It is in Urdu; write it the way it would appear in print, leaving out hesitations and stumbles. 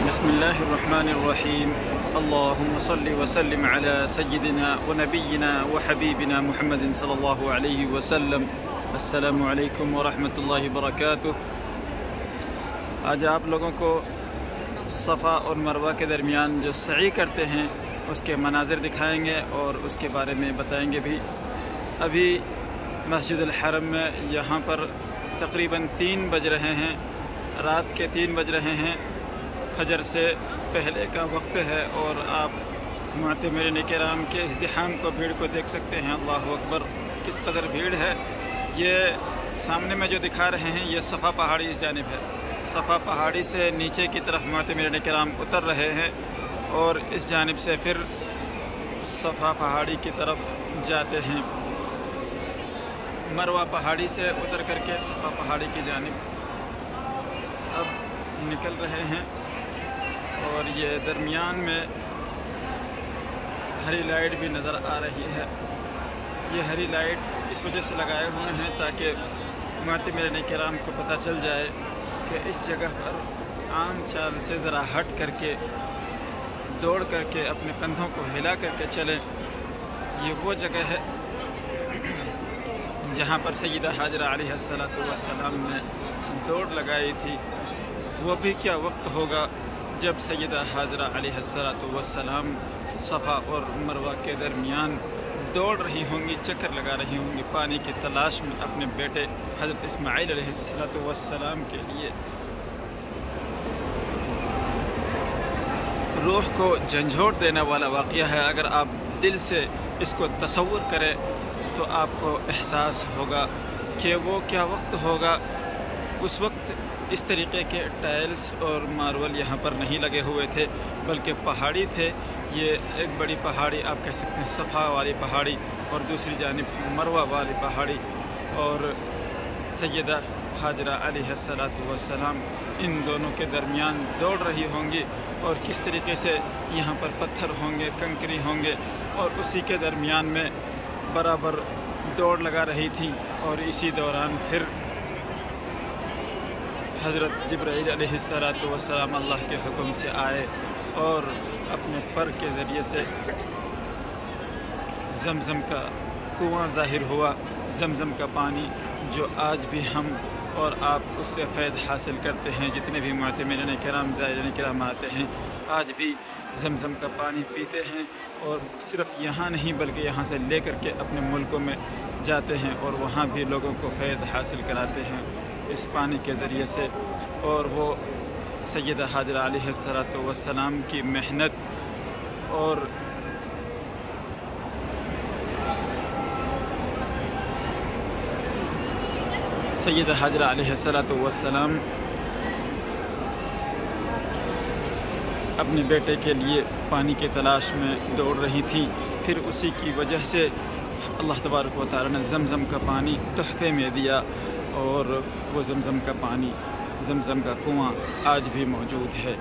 بسم الله الرحمن الرحيم. اللهم صل وسلم على سيدنا ونبينا وحبيبنا محمد صلی اللہ علیہ وسلم. السلام علیکم ورحمۃ اللہ وبرکاتہ. آج آپ لوگوں کو صفا اور مروہ کے درمیان جو سعی کرتے ہیں اس کے مناظر دکھائیں گے اور اس کے بارے میں بتائیں گے بھی. ابھی مسجد الحرم میں یہاں پر تقریباً 3 بج رہے ہیں، رات کے 3 بج رہے ہیں. فجر سے پہلے کا وقت ہے اور آپ معتمرین کرام کے ازدحام کو، بھیڑ کو دیکھ سکتے ہیں. اللہ اکبر، کس قدر بھیڑ ہے. یہ سامنے میں جو دکھا رہے ہیں یہ صفا پہاڑی اس جانب ہے. صفا پہاڑی سے نیچے کی طرف معتمرین کرام اتر رہے ہیں اور اس جانب سے پھر صفا پہاڑی کی طرف جاتے ہیں. مروہ پہاڑی سے اتر کر کے صفا پہاڑی کی جانب اب نکل رہے ہیں. اور یہ درمیان میں ہری لائٹ بھی نظر آ رہی ہے. یہ ہری لائٹ اس وجہ سے لگائے ہوئے ہیں تاکہ معتمرین کرام کو پتہ چل جائے کہ اس جگہ پر عام چال سے ذرا ہٹ کر کے، دوڑ کر کے، اپنے کندھوں کو ہلا کر کے چلیں. یہ وہ جگہ ہے جہاں پر سیدہ حاجرہ علیہ السلام نے دوڑ لگائی تھی. وہ بھی کیا وقت ہوگا جب سیدہ حاجرہ علیہ السلام صفا اور مروہ کے درمیان دوڑ رہی ہوں گی، چکر لگا رہی ہوں گی پانی کی تلاش میں اپنے بیٹے حضرت اسماعیل علیہ السلام کے لیے. روح کو جھنجھوڑ دینے والا واقعہ ہے. اگر آپ دل سے اس کو تصور کریں تو آپ کو احساس ہوگا کہ وہ کیا وقت ہوگا. اس وقت اس طریقے کے ٹائلز اور مارول یہاں پر نہیں لگے ہوئے تھے بلکہ پہاڑی تھے. یہ ایک بڑی پہاڑی آپ کہہ سکتے ہیں، صفا والی پہاڑی، اور دوسری جانب مروہ والی پہاڑی. اور سیدہ حاجرہ علیہ السلام ان دونوں کے درمیان دوڑ رہی ہوں گی اور کس طریقے سے یہاں پر پتھر ہوں گے، کنکری ہوں گے، اور اسی کے درمیان میں برابر دوڑ لگا رہی تھیں. اور اسی دوران پھر حضرت جبرائیل علیہ السلام اللہ کے حکم سے آئے اور اپنے پر کے ذریعے سے زمزم کا کنواں ظاہر ہوا. زمزم کا پانی جو آج بھی ہم اور آپ اس سے فیض حاصل کرتے ہیں. جتنے بھی معتمرین کرام، زائرین کرام آتے ہیں آج بھی زمزم کا پانی پیتے ہیں، اور صرف یہاں نہیں بلکہ یہاں سے لے کر کے اپنے ملکوں میں جاتے ہیں اور وہاں بھی لوگوں کو فیض حاصل کراتے ہیں اس پانی کے ذریعے سے. اور وہ سیدہ حاجرہ علیہ السلام کی محنت اور سیدہ حاجرہ علیہ السلام اپنے بیٹے کے لیے پانی کی تلاش میں دوڑ رہی تھی. پھر اسی کی وجہ سے اللہ تبارک و تعالی نے زمزم کا پانی تحفے میں دیا، اور وہ زمزم کا پانی، زمزم کا کنواں آج بھی موجود ہے.